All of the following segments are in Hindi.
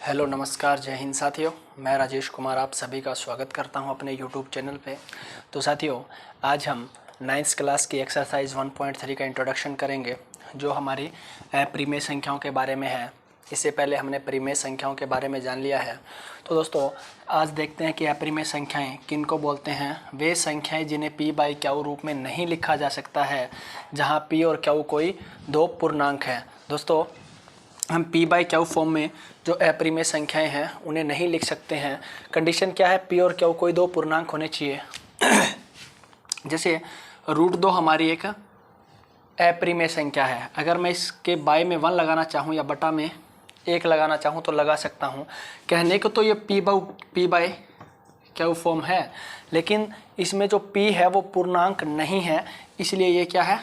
हेलो नमस्कार जय हिंद साथियों। मैं राजेश कुमार आप सभी का स्वागत करता हूं अपने यूट्यूब चैनल पे। तो साथियों आज हम 9th क्लास की एक्सरसाइज 1.3 का इंट्रोडक्शन करेंगे जो हमारी परिमेय संख्याओं के बारे में है। इससे पहले हमने परिमेय संख्याओं के बारे में जान लिया है। तो दोस्तों आज देखते हैं कि अपरिमेय संख्याएं किन को बोलते हैं। वे संख्याएं जिन्हें p बाई क्यू रूप में नहीं लिखा जा सकता है, जहाँ p और क्यू कोई दो पूर्णांक हैं। दोस्तों हम p बाई क्यू फॉर्म में जो अपरिमेय संख्याएं हैं उन्हें नहीं लिख सकते हैं। कंडीशन क्या है? p और क्यू कोई दो पूर्णांक होने चाहिए। जैसे √2 हमारी एक अपरिमेय संख्या है। अगर मैं इसके बाय में 1 लगाना चाहूँ या बटा में 1 लगाना चाहूँ तो लगा सकता हूँ। कहने को तो ये p बाई क्यू फॉर्म है, लेकिन इसमें जो p है वो पूर्णांक नहीं है, इसलिए ये क्या है?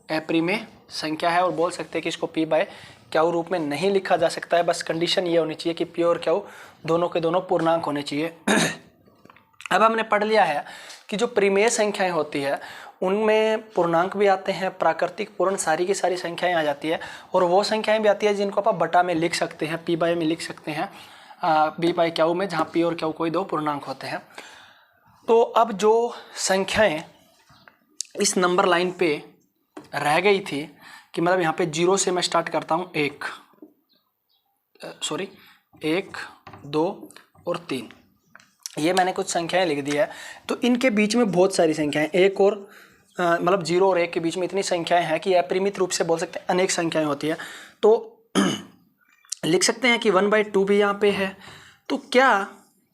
अपरिमेय संख्या है। और बोल सकते हैं कि इसको p बाई क्यू रूप में नहीं लिखा जा सकता है। बस कंडीशन ये होनी चाहिए कि p और क्यू दोनों के दोनों पूर्णांक होने चाहिए। अब हमने पढ़ लिया है कि जो परिमेय संख्याएं होती है उनमें पूर्णांक भी आते हैं, प्राकृतिक पूर्ण सारी की सारी संख्याएं आ जाती है, और वो संख्याएं भी आती है जिनको आप बटा में लिख सकते हैं, p बाई में लिख सकते हैं, b बाई क्यू में, जहाँ p और क्यू कोई दो पूर्णांक होते हैं। तो अब जो संख्याएं इस नंबर लाइन पे रह गई थी कि मतलब यहाँ पे 0 से मैं स्टार्ट करता हूँ 1, 2 और 3, ये मैंने कुछ संख्याएं लिख दी है। तो इनके बीच में बहुत सारी संख्याएं, एक और मतलब 0 और 1 के बीच में इतनी संख्याएं हैं कि अपरिमित रूप से बोल सकते हैं अनेक संख्याएं होती है। तो लिख सकते हैं कि 1/2 भी यहाँ पे है। तो क्या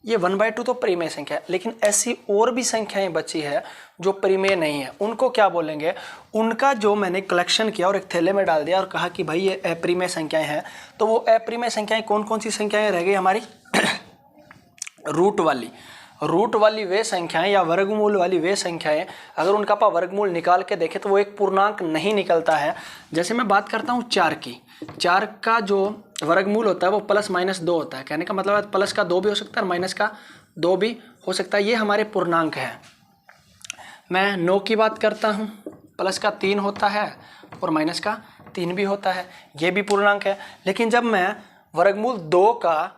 ये 1/2 तो परिमेय संख्या है, लेकिन ऐसी और भी संख्याएं बची है जो परिमेय नहीं है, उनको क्या बोलेंगे? उनका जो मैंने कलेक्शन किया और एक थैले में डाल दिया और कहा कि भाई ये अपरिमेय संख्याएं हैं। तो वो अपरिमेय संख्याएं कौन कौन सी संख्याएं रह गई हमारी? रूट वाली वे संख्याएं या वर्गमूल वाली वे संख्याएं, अगर उनका आप वर्गमूल निकाल के देखें तो वो एक पूर्णांक नहीं निकलता है। जैसे मैं बात करता हूँ 4 की, 4 का जो वर्गमूल होता है वो +-2 होता है। कहने का मतलब है प्लस का 2 भी हो सकता है और माइनस का 2 भी हो सकता है। ये हमारे पूर्णांक है। मैं 9 की बात करता हूँ, प्लस का 3 होता है और माइनस का 3 भी होता है, ये भी पूर्णांक है। लेकिन जब मैं वर्गमूल 2 का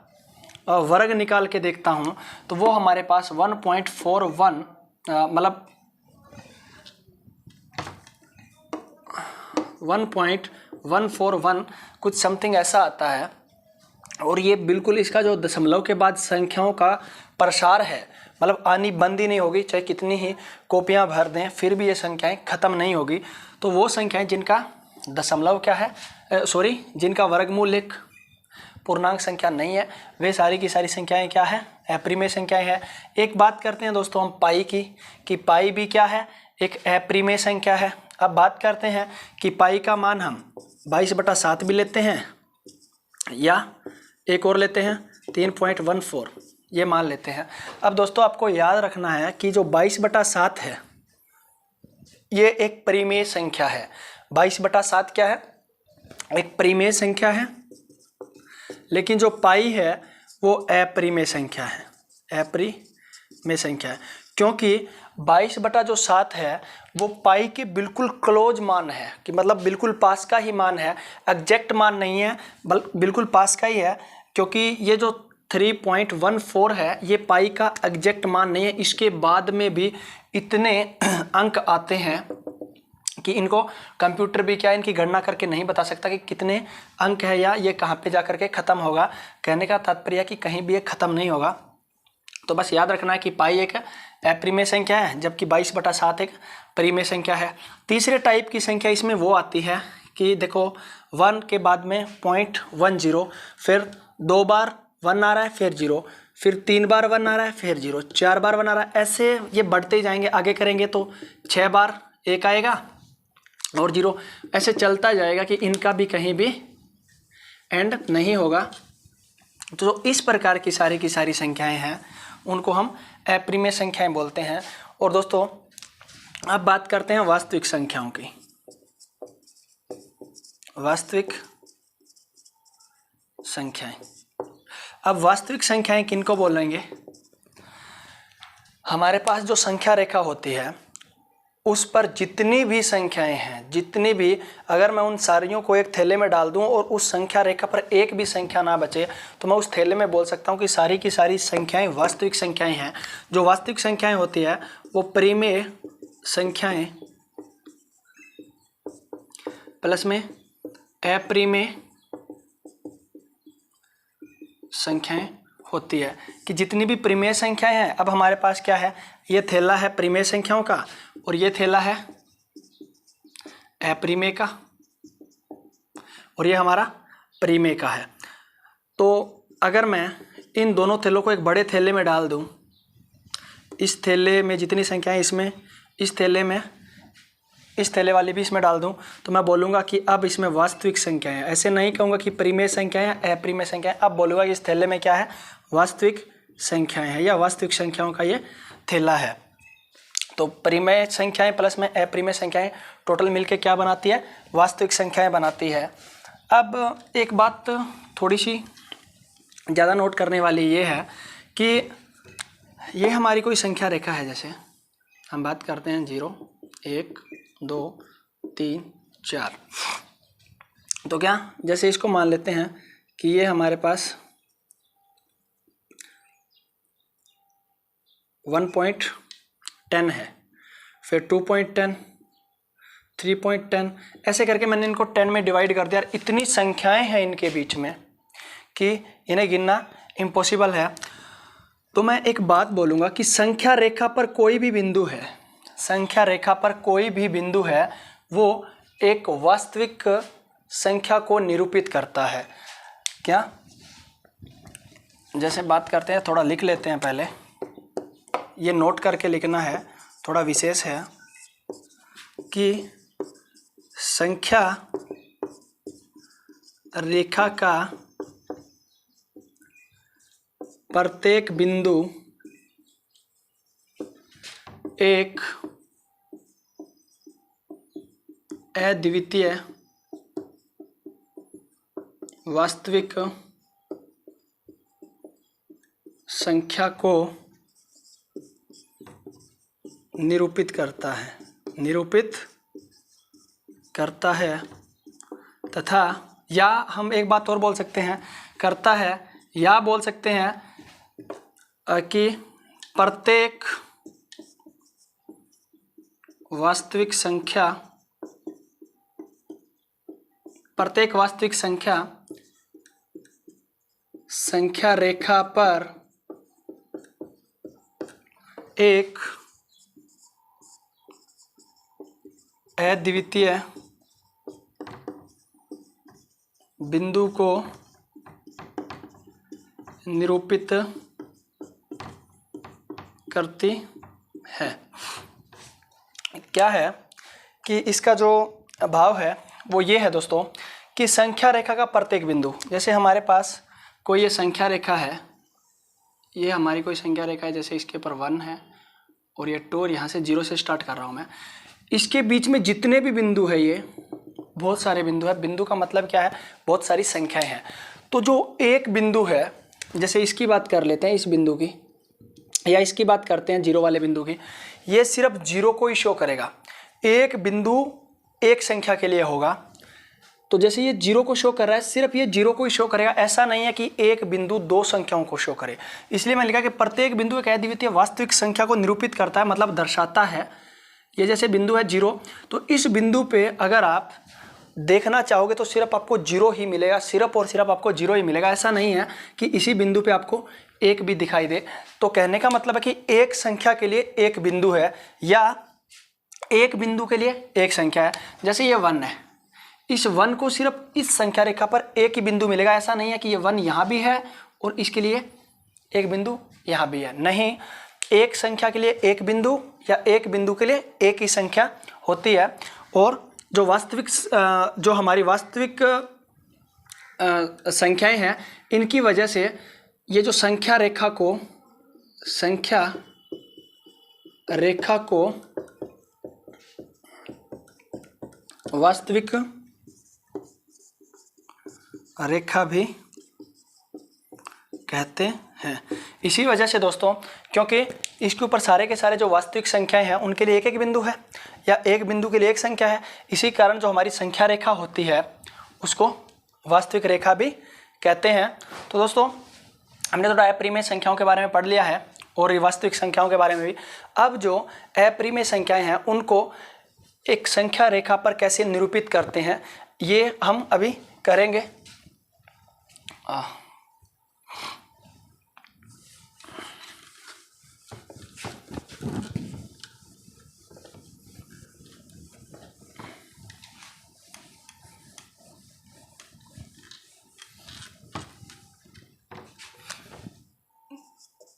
वर्ग निकाल के देखता हूँ तो वो हमारे पास 1.41 मतलब 1.141 कुछ समथिंग ऐसा आता है। और ये बिल्कुल इसका जो दशमलव के बाद संख्याओं का प्रसार है, मतलब आनी बंदी नहीं होगी, चाहे कितनी ही कॉपियाँ भर दें फिर भी ये संख्याएं ख़त्म नहीं होगी। तो वो संख्याएं जिनका दशमलव क्या है, जिनका वर्गमूल एक पूर्णांक संख्या नहीं है, वे सारी की सारी संख्याएं क्या है? अपरिमेय संख्याएं हैं। एक बात करते हैं दोस्तों हम पाई की, कि पाई भी क्या है? एक अपरिमेय संख्या है। अब बात करते हैं कि पाई का मान हम 22/7 भी लेते हैं या एक और लेते हैं 3.14, ये मान लेते हैं। अब दोस्तों आपको याद रखना है कि जो 22/7 है ये एक परिमेय संख्या है। 22/7 क्या है? एक परिमेय संख्या है, लेकिन जो पाई है वो अपरिमेय संख्या है, अपरिमेय संख्या है। क्योंकि 22/7 है वो पाई के बिल्कुल क्लोज मान है, कि मतलब बिल्कुल पास का ही मान है, एग्जैक्ट मान नहीं है, बिल्कुल पास का ही है। क्योंकि ये जो 3.14 है ये पाई का एग्जैक्ट मान नहीं है। इसके बाद में भी इतने अंक आते हैं कि इनको कंप्यूटर भी क्या इनकी गणना करके नहीं बता सकता कि कितने अंक है या ये कहाँ पे जा करके ख़त्म होगा। कहने का तात्पर्य कि कहीं भी ये ख़त्म नहीं होगा। तो बस याद रखना है कि पाई एक अपरिमेय संख्या है, जबकि 22/7 एक परिमेय संख्या है। तीसरे टाइप की संख्या इसमें वो आती है कि देखो 1 के बाद में 0.10, फिर 2 बार 1 आ रहा है फिर 0, फिर 3 बार 1 आ रहा है फिर 0, 4 बार 1 आ रहा है, ऐसे ये बढ़ते ही जाएंगे। आगे करेंगे तो 6 बार 1 आएगा और 0, ऐसे चलता जाएगा कि इनका भी कहीं भी एंड नहीं होगा। तो इस प्रकार की सारी संख्याएं हैं, उनको हम अपरिमेय संख्याएं बोलते हैं। और दोस्तों अब बात करते हैं वास्तविक संख्याओं की। वास्तविक संख्याएं, अब वास्तविक संख्याएं किनको बोलेंगे? हमारे पास जो संख्या रेखा होती है उस पर जितनी भी संख्याएं हैं, जितनी भी, अगर मैं उन सारियों को एक थैले में डाल दूं और उस संख्या रेखा पर एक भी संख्या ना बचे, तो मैं उस थैले में बोल सकता हूं कि सारी की सारी संख्याएं वास्तविक संख्याएं हैं। जो वास्तविक संख्याएं होती है वो परिमेय संख्याएं प्लस में अपरिमेय संख्याएं होती है। कि जितनी भी परिमेय संख्याएं हैं, अब हमारे पास क्या है, ये थैला है परिमेय संख्याओं का और ये थैला है अपरिमेय का और ये हमारा परिमेय का है। तो अगर मैं इन दोनों थैलों को एक बड़े थैले में डाल दूं, इस थैले में जितनी संख्याएं इसमें, इस थैले में, इस थैले वाली भी इसमें डाल दूं, तो मैं बोलूँगा कि अब इसमें वास्तविक संख्याएं हैं। ऐसे नहीं कहूँगा कि परिमेय संख्याएं हैं, अपरिमेय संख्याएं। अब बोलूँगा कि इस थैले में क्या है, वास्तविक संख्याएं हैं या वास्तविक संख्याओं का ये थैला है। तो परिमेय संख्याएं प्लस में अपरिमेय संख्याएं टोटल मिलके क्या बनाती है, वास्तविक संख्याएं बनाती है। अब एक बात थोड़ी सी ज़्यादा नोट करने वाली ये है कि ये हमारी कोई संख्या रेखा है। जैसे हम बात करते हैं 0 1 2 3 4, तो क्या, जैसे इसको मान लेते हैं कि ये हमारे पास 1.10 है, फिर 2.10, 3.10, ऐसे करके मैंने इनको 10 में डिवाइड कर दिया। इतनी संख्याएं हैं इनके बीच में कि इन्हें गिनना इम्पॉसिबल है। तो मैं एक बात बोलूँगा कि संख्या रेखा पर कोई भी बिंदु है, संख्या रेखा पर कोई भी बिंदु है, वो एक वास्तविक संख्या को निरूपित करता है। क्या, जैसे बात करते हैं, थोड़ा लिख लेते हैं पहले, ये नोट करके लिखना है, थोड़ा विशेष है कि संख्या रेखा का प्रत्येक बिंदु एक अद्वितीय वास्तविक संख्या को निरूपित करता है, निरूपित करता है तथा, या हम एक बात और बोल सकते हैं, करता है, या बोल सकते हैं कि प्रत्येक वास्तविक संख्या, प्रत्येक वास्तविक संख्या संख्या रेखा पर एक अद्वितीय बिंदु को निरूपित करती है। क्या है कि इसका जो भाव है वो ये है दोस्तों कि संख्या रेखा का प्रत्येक बिंदु, जैसे हमारे पास कोई ये संख्या रेखा है, ये हमारी कोई संख्या रेखा है, जैसे इसके ऊपर 1 है और ये 2 और यहाँ से 0 से स्टार्ट कर रहा हूँ मैं। इसके बीच में जितने भी बिंदु है, ये बहुत सारे बिंदु है। बिंदु का मतलब क्या है, बहुत सारी संख्याएं हैं। तो जो एक बिंदु है, जैसे इसकी बात कर लेते हैं, इस बिंदु की, या इसकी बात करते हैं 0 वाले बिंदु की, ये सिर्फ 0 को ही शो करेगा। एक बिंदु एक संख्या के लिए होगा, तो जैसे ये 0 को शो कर रहा है, सिर्फ ये 0 को ही शो करेगा। ऐसा नहीं है कि एक बिंदु 2 संख्याओं को शो करे। इसलिए मैं लिखा कि प्रत्येक बिंदु एक अद्वितीय वास्तविक संख्या को निरूपित करता है, मतलब दर्शाता है। ये जैसे बिंदु है 0, तो इस बिंदु पे अगर आप देखना चाहोगे तो सिर्फ आपको 0 ही मिलेगा, सिर्फ और सिर्फ आपको 0 ही मिलेगा। ऐसा नहीं है कि इसी बिंदु पे आपको एक भी दिखाई दे। तो कहने का मतलब है कि एक संख्या के लिए एक बिंदु है, या एक बिंदु के लिए एक संख्या है। जैसे ये 1 है, इस 1 को सिर्फ इस संख्या रेखा पर एक ही बिंदु मिलेगा। ऐसा नहीं है कि ये 1 यहाँ भी है और इसके लिए एक बिंदु यहाँ भी है। नहीं, एक संख्या के लिए एक बिंदु या एक बिंदु के लिए एक ही संख्या होती है। और जो वास्तविक, जो हमारी वास्तविक संख्याएं हैं, इनकी वजह से ये जो संख्या रेखा को वास्तविक रेखा भी कहते हैं। इसी वजह से दोस्तों, क्योंकि इसके ऊपर सारे के सारे जो वास्तविक संख्याएं हैं उनके लिए एक एक बिंदु है, या एक बिंदु के लिए एक संख्या है। इसी कारण जो हमारी संख्या रेखा होती है उसको वास्तविक रेखा भी कहते हैं। तो दोस्तों हमने थोड़ा अपरिमेय संख्याओं के बारे में पढ़ लिया है और वास्तविक संख्याओं के बारे में भी। अब जो अपरिमेय संख्याएं हैं उनको एक संख्या रेखा पर कैसे निरूपित करते हैं ये हम अभी करेंगे।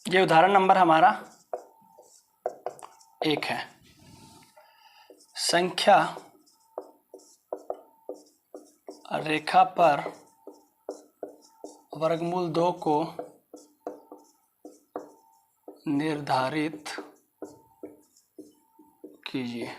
ये उदाहरण नंबर हमारा 1 है। संख्या रेखा पर वर्गमूल 2 को निर्धारित कीजिए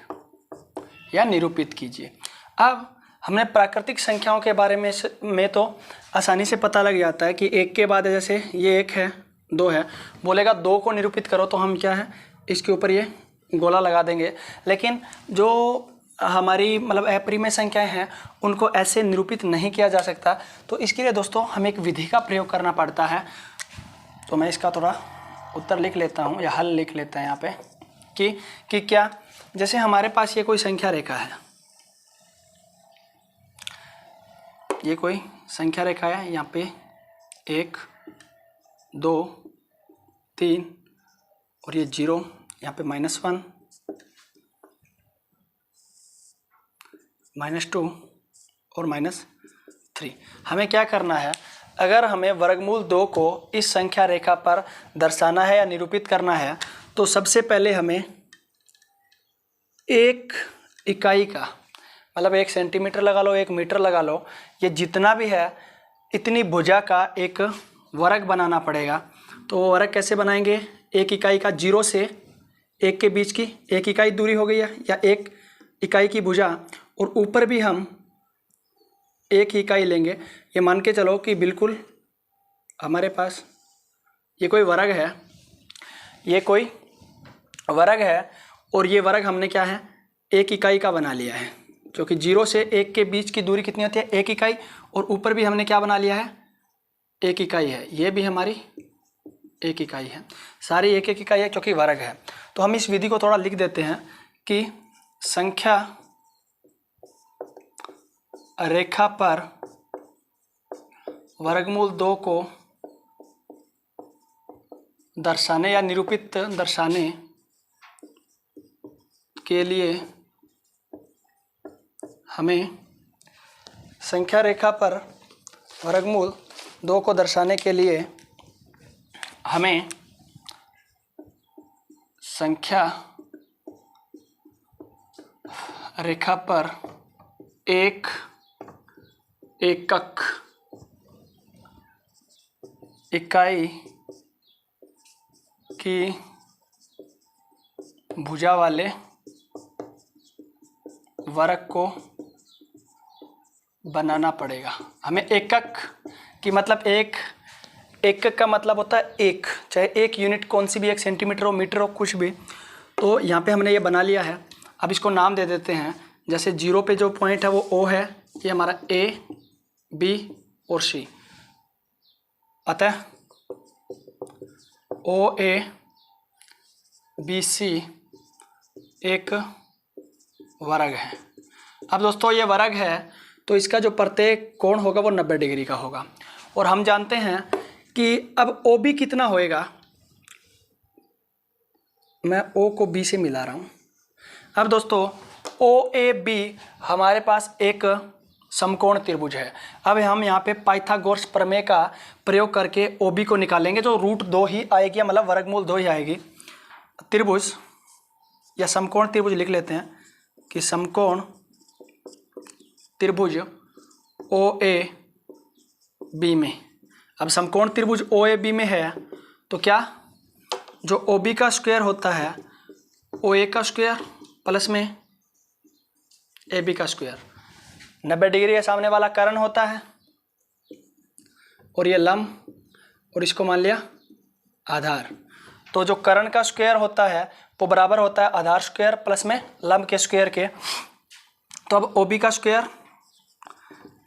या निरूपित कीजिए। अब हमने प्राकृतिक संख्याओं के बारे में तो आसानी से पता लग जाता है कि 1 के बाद जैसे ये 1 है 2 है, बोलेगा 2 को निरूपित करो तो हम क्या है इसके ऊपर ये गोला लगा देंगे। लेकिन जो हमारी मतलब अपरिमेय संख्याएं हैं उनको ऐसे निरूपित नहीं किया जा सकता। तो इसके लिए दोस्तों हमें एक विधि का प्रयोग करना पड़ता है। तो मैं इसका थोड़ा उत्तर लिख लेता हूँ या हल लिख लेते हैं यहाँ पे कि क्या, जैसे हमारे पास ये कोई संख्या रेखा है, ये कोई संख्या रेखा है, यहाँ पे 1 2 3 और ये 0, यहाँ पे -1 -2 और -3। हमें क्या करना है, अगर हमें वर्गमूल 2 को इस संख्या रेखा पर दर्शाना है या निरूपित करना है तो सबसे पहले हमें एक इकाई का मतलब 1 सेंटीमीटर लगा लो, 1 मीटर लगा लो, ये जितना भी है इतनी भुजा का एक वर्ग बनाना पड़ेगा। तो वो वर्ग कैसे बनाएंगे, एक इकाई का 0 से 1 के बीच की 1 इकाई दूरी हो गई है या 1 इकाई की भुजा, और ऊपर भी हम 1 इकाई लेंगे। ये मान के चलो कि बिल्कुल हमारे पास ये कोई वर्ग है, ये कोई वर्ग है और ये वर्ग हमने क्या है 1 इकाई का बना लिया है, क्योंकि 0 से 1 के बीच की दूरी कितनी होती है 1 इकाई, और ऊपर भी हमने क्या बना लिया है 1 इकाई है, ये भी हमारी 1 इकाई है, सारी 1 इकाई है क्योंकि वर्ग है। तो हम इस विधि को थोड़ा लिख देते हैं कि संख्या रेखा पर वर्गमूल 2 को दर्शाने या निरूपित दर्शाने के लिए हमें संख्या रेखा पर वर्गमूल 2 को दर्शाने के लिए हमें संख्या रेखा पर एक एकक इकाई की भुजा वाले वर्ग को बनाना पड़ेगा। हमें एकक की मतलब एकक का मतलब होता है एक, चाहे 1 यूनिट कौन सी भी, 1 सेंटीमीटर हो, मीटर हो, कुछ भी। तो यहाँ पे हमने ये बना लिया है। अब इसको नाम दे देते हैं, जैसे 0 पे जो पॉइंट है वो O है, ये हमारा A B और C, अतः OA BC एक वर्ग है। अब दोस्तों ये वर्ग है तो इसका जो प्रत्येक कोण होगा वो 90 डिग्री का होगा, और हम जानते हैं कि अब OB कितना होएगा, मैं O को B से मिला रहा हूँ। अब दोस्तों OAB हमारे पास एक समकोण त्रिभुज है। अब हम यहाँ पे पाइथागोरस प्रमेय का प्रयोग करके OB को निकालेंगे, जो √2 ही आएगी, मतलब वर्गमूल 2 ही आएगी। त्रिभुज या समकोण त्रिभुज लिख लेते हैं कि समकोण त्रिभुज OAB में, अब समकोण त्रिभुज OAB में है तो क्या, जो OB का स्क्वायर होता है OA का स्क्वायर प्लस में AB का स्क्वायर, 90 डिग्री के सामने वाला कर्ण होता है और ये लंब, और इसको मान लिया आधार। तो जो कर्ण का स्क्वायर होता है वो बराबर होता है आधार स्क्वायर प्लस में लंब के स्क्वायर के। तो अब OB का स्क्वायर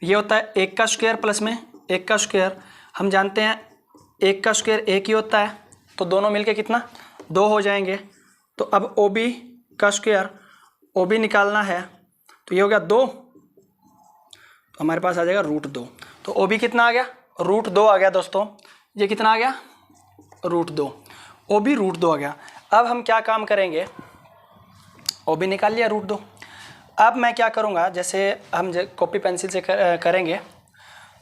ये होता है 1 का स्क्वायर प्लस में 1 का स्क्वायर। हम जानते हैं 1 का स्क्वायर 1 ही होता है, तो दोनों मिलके कितना 2 हो जाएंगे। तो अब OB का स्क्वायर OB निकालना है, तो ये हो गया 2, तो हमारे पास आ जाएगा √2। तो OB कितना आ गया √2 आ गया दोस्तों। ये कितना आ गया √2, OB √2 आ गया। अब हम क्या काम करेंगे, OB निकाल लिया √2। अब मैं क्या करूँगा, जैसे हम कॉपी पेंसिल से करेंगे,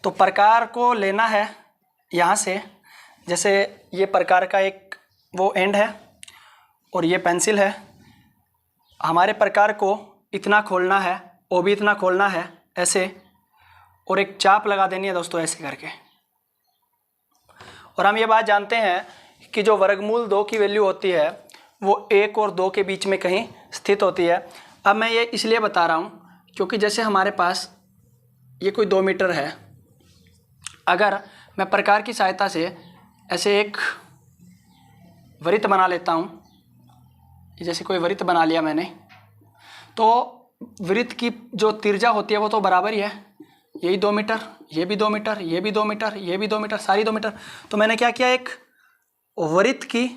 तो प्रकार को लेना है यहाँ से। जैसे ये प्रकार का एक वो एंड है और ये पेंसिल है, हमारे प्रकार को इतना खोलना है, OB इतना खोलना है ऐसे, और एक चाप लगा देनी है दोस्तों ऐसे करके। और हम ये बात जानते हैं कि जो वर्गमूल 2 की वैल्यू होती है वो 1 और 2 के बीच में कहीं स्थित होती है। अब मैं ये इसलिए बता रहा हूँ क्योंकि जैसे हमारे पास ये कोई 2 मीटर है, अगर मैं प्रकार की सहायता से ऐसे एक वृत्त बना लेता हूँ, जैसे कोई वृत्त बना लिया मैंने, तो वृत्त की जो त्रिज्या होती है वो तो बराबर ही है, यही 2 मीटर, ये भी 2 मीटर, ये भी 2 मीटर, ये भी 2 मीटर, सारी 2 मीटर। तो मैंने क्या किया, एक वृत्त की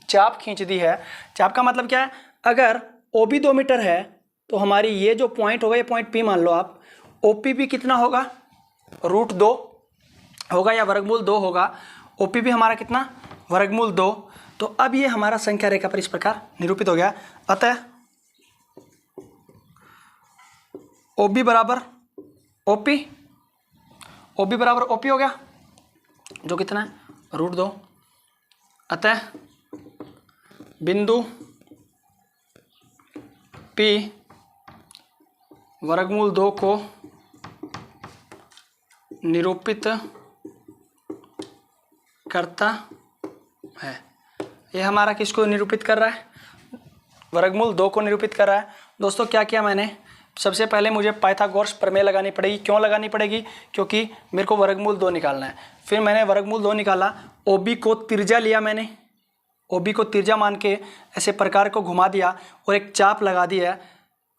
चाप खींच दी है। चाप का मतलब क्या है, अगर OB 2 मीटर है तो हमारी ये जो पॉइंट होगा, ये पॉइंट P मान लो आप, OP भी कितना होगा √2 होगा या वर्गमूल 2 होगा। OP भी हमारा कितना वर्गमूल 2। तो अब ये हमारा संख्या रेखा पर इस प्रकार निरूपित हो गया। अतः OB बराबर OP, OB बराबर OP हो गया, जो कितना है √2। अतः बिंदु P वर्गमूल 2 को निरूपित करता है। ये हमारा किसको निरूपित कर रहा है, वर्गमूल 2 को निरूपित कर रहा है। दोस्तों क्या किया मैंने, सबसे पहले मुझे पाइथागोरस प्रमेय लगानी पड़ेगी। क्यों लगानी पड़ेगी, क्योंकि मेरे को वर्गमूल 2 निकालना है। फिर मैंने वर्गमूल 2 निकाला, OB को त्रिज्या लिया मैंने, OB को त्रिज्या मान के ऐसे प्रकार को घुमा दिया और एक चाप लगा दी है।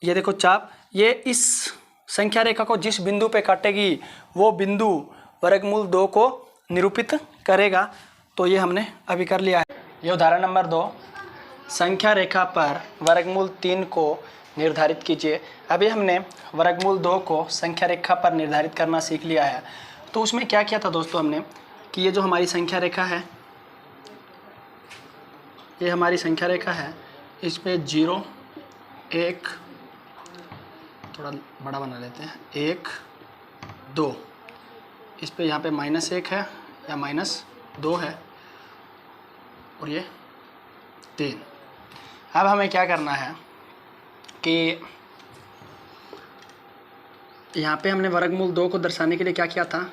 ये देखो चाप, ये इस संख्या रेखा को जिस बिंदु पे काटेगी वो बिंदु वर्गमूल 2 को निरूपित करेगा। तो ये हमने अभी कर लिया है। ये उदाहरण नंबर 2, संख्या रेखा पर वर्गमूल 3 को निर्धारित कीजिए। अभी हमने वर्गमूल 2 को संख्या रेखा पर निर्धारित करना सीख लिया है। तो उसमें क्या किया था दोस्तों हमने, कि ये जो हमारी संख्या रेखा है, ये हमारी संख्या रेखा है, इसमें 0 1, थोड़ा बड़ा बना लेते हैं, 1 2, इस पे यहाँ पे -1 है या -2 है, और ये 3। अब हमें क्या करना है कि यहाँ पे हमने वर्गमूल 2 को दर्शाने के लिए क्या किया था,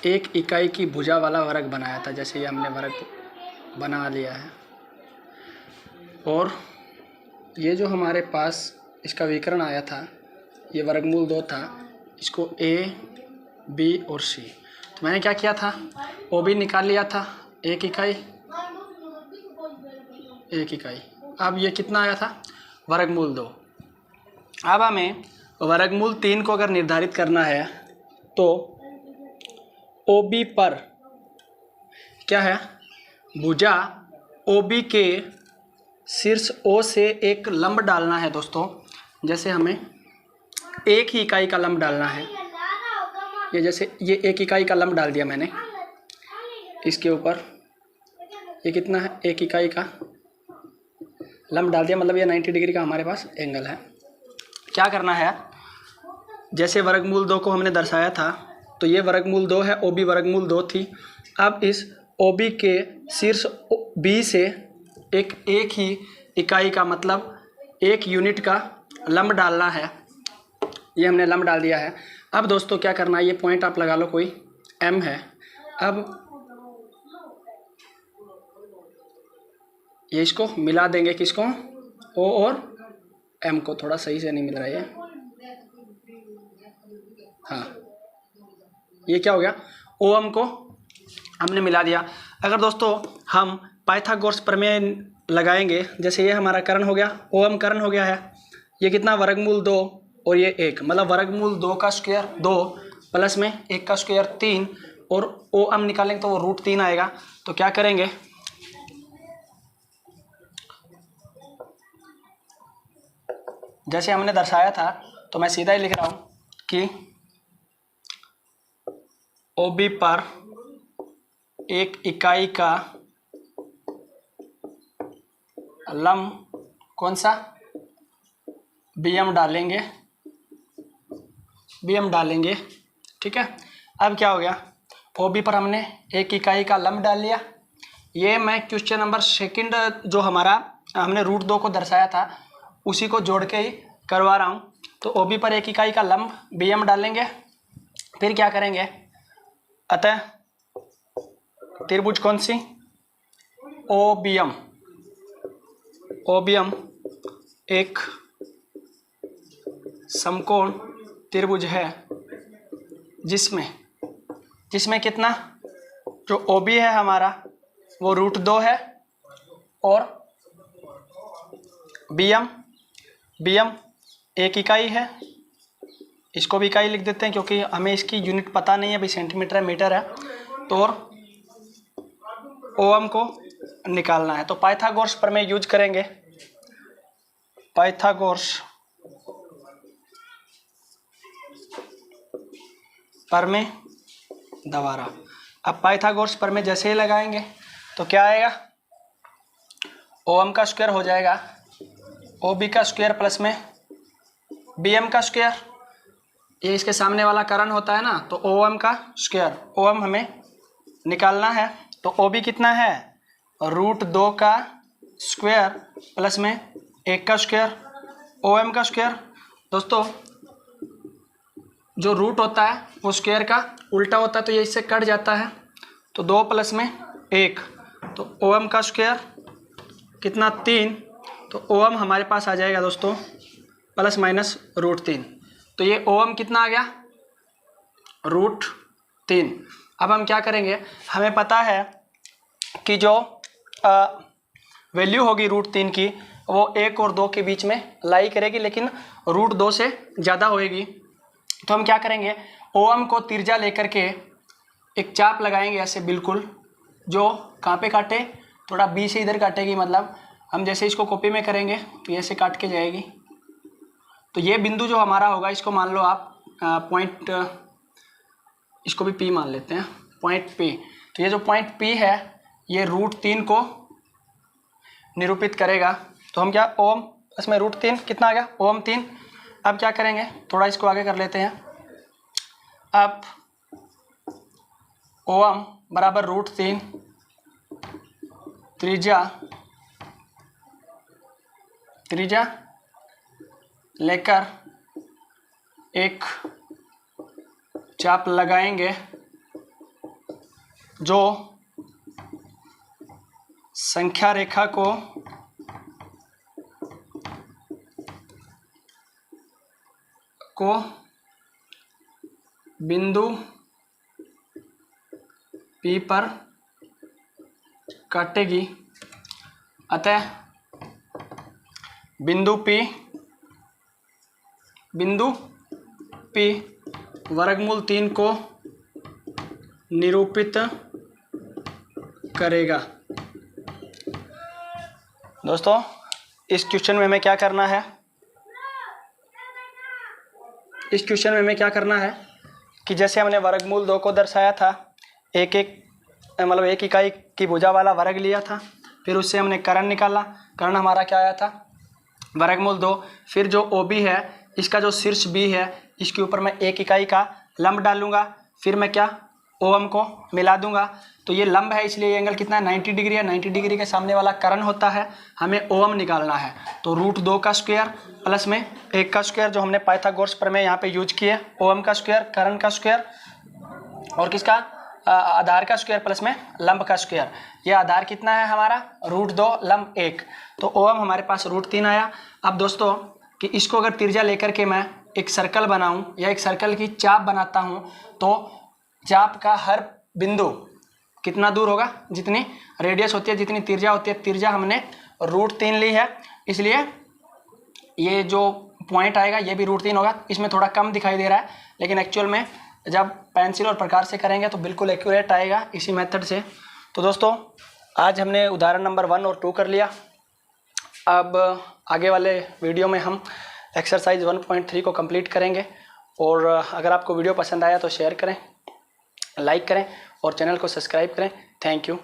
एक इकाई की भुजा वाला वर्ग बनाया था। जैसे ये हमने वर्ग बना लिया है, और ये जो हमारे पास इसका विकर्ण आया था, ये वर्गमूल 2 था, इसको A B और C। तो मैंने क्या किया था, OB निकाल लिया था, एक इकाई। अब ये कितना आया था, वर्गमूल 2। अब हमें वर्गमूल 3 को अगर निर्धारित करना है तो OB पर क्या है, भुजा OB के शीर्ष O से एक लंब डालना है दोस्तों। जैसे हमें एक ही इकाई का लंब डालना है, ये जैसे ये एक इकाई का लंब डाल दिया मैंने इसके ऊपर, ये कितना है, एक इकाई का लंब डाल दिया, मतलब ये 90 डिग्री का हमारे पास एंगल है। क्या करना है, जैसे वर्गमूल 2 को हमने दर्शाया था, तो ये वर्गमूल 2 है, OB वर्गमूल 2 थी। अब इस OB के शीर्ष B से एक ही इकाई का, मतलब एक यूनिट का लंब डालना है। ये हमने लंब डाल दिया है। अब दोस्तों क्या करना है, ये पॉइंट आप लगा लो, कोई M है। अब ये इसको मिला देंगे, किसको, O और M को। थोड़ा सही से नहीं मिल रहा है ये, हाँ, ये क्या हो गया, OM को हमने मिला दिया। अगर दोस्तों हम पाइथागोरस प्रमेय लगाएंगे, जैसे ये हमारा कर्ण हो गया, ओम कर्ण हो गया है, ये कितना वर्गमूल 2 और ये 1, मतलब वर्गमूल 2 का स्क्वायर 2 प्लस में 1 का स्क्वायर 3 और ओम निकालेंगे तो वो √3 आएगा। तो क्या करेंगे, जैसे हमने दर्शाया था तो मैं सीधा ही लिख रहा हूँ कि OB पर एक इकाई का लंब कौन सा, BM डालेंगे, BM डालेंगे, ठीक है। अब क्या हो गया, OB पर हमने एक इकाई का लंब डाल लिया। ये मैं क्वेश्चन नंबर 2 जो हमारा हमने √2 को दर्शाया था उसी को जोड़ के ही करवा रहा हूँ। तो OB पर एक इकाई का लंब BM डालेंगे, फिर क्या करेंगे, अतः त्रिभुज कौन सी, OBM एक समकोण त्रिभुज है जिसमें कितना, जो OB है हमारा वो √2 है और BM एक इकाई है, इसको भी इकाई लिख देते हैं क्योंकि हमें इसकी यूनिट पता नहीं है, अभी सेंटीमीटर है मीटर है। तो और OM को निकालना है, तो पाइथागोरस प्रमेय यूज करेंगे, पाइथागोरस प्रमेय दोबारा। अब पाइथागोरस प्रमेय जैसे ही लगाएंगे तो क्या आएगा, OM का स्क्वायर हो जाएगा OB का स्क्वायर प्लस में BM का स्क्वायर, ये इसके सामने वाला कर्ण होता है ना, तो OM का स्क्वायर, OM हमें निकालना है। तो OB कितना है, √2 का स्क्वायर प्लस में 1 का स्क्वायर, OM का स्क्वायर। दोस्तों जो रूट होता है वो स्क्वायर का उल्टा होता है, तो ये इससे कट जाता है, तो 2 प्लस में 1, तो OM का स्क्वायर कितना 3, तो OM हमारे पास आ जाएगा दोस्तों प्लस माइनस √3। तो ये OM कितना आ गया, √3। अब हम क्या करेंगे, हमें पता है कि जो वैल्यू होगी √3 की वो 1 और 2 के बीच में लाई करेगी, लेकिन √2 से ज़्यादा होएगी। तो हम क्या करेंगे, OM को तिरछा लेकर के एक चाप लगाएंगे ऐसे बिल्कुल, जो कहाँ पे काटे, थोड़ा B से इधर काटेगी, मतलब हम जैसे इसको कॉपी में करेंगे तो ऐसे काट के जाएगी। तो ये बिंदु जो हमारा होगा इसको मान लो आप पॉइंट, इसको भी P मान लेते हैं, पॉइंट P। तो ये जो पॉइंट P है ये √3 को निरूपित करेगा। तो हम क्या, OM इसमें √3 कितना आ गया, OM 3। अब क्या करेंगे, थोड़ा इसको आगे कर लेते हैं। अब OM बराबर √3 त्रिज्या लेकर एक चाप लगाएंगे जो संख्या रेखा को बिंदु P पर काटेगी। अतः बिंदु P वर्गमूल 3 को निरूपित करेगा। दोस्तों इस क्वेश्चन में हमें क्या करना है, इस क्वेश्चन में हमें क्या करना है कि जैसे हमने वर्गमूल 2 को दर्शाया था, एक इकाई की भुजा वाला वर्ग लिया था, फिर उससे हमने कर्ण निकाला, कर्ण हमारा क्या आया था वर्गमूल 2। फिर जो OB है इसका जो शीर्ष B है इसके ऊपर मैं एक इकाई का लंब डालूंगा, फिर मैं क्या OM को मिला दूंगा। तो ये लंब है इसलिए ये एंगल कितना है 90 डिग्री है, 90 डिग्री के सामने वाला कर्ण होता है, हमें OM निकालना है। तो √2 का स्क्वायर प्लस में 1 का स्क्वायर जो हमने पाइथागोरस प्रमेय यहाँ पे यूज किए, OM का स्क्वायर, कर्ण का स्क्वायर और किसका आधार का स्क्वायर प्लस में लंब का स्क्वायर। ये आधार कितना है हमारा √2, लंब 1, तो OM हमारे पास √3 आया। अब दोस्तों कि इसको अगर तिरछा लेकर के मैं एक सर्कल बनाऊं या एक सर्कल की चाप बनाता हूं, तो चाप का हर बिंदु कितना दूर होगा, जितनी रेडियस होती है, जितनी तिरछा होती है, तिरछा हमने और √3 ली है, इसलिए ये जो पॉइंट आएगा ये भी √3 होगा। इसमें थोड़ा कम दिखाई दे रहा है, लेकिन एक्चुअल में जब पेंसिल और प्रकार से करेंगे तो बिल्कुल एक्यूरेट आएगा इसी मेथड से। तो दोस्तों आज हमने उदाहरण नंबर 1 और 2 कर लिया। अब आगे वाले वीडियो में हम एक्सरसाइज 1.3 को कंप्लीट करेंगे। और अगर आपको वीडियो पसंद आया तो शेयर करें, लाइक करें और चैनल को सब्सक्राइब करें। Thank you.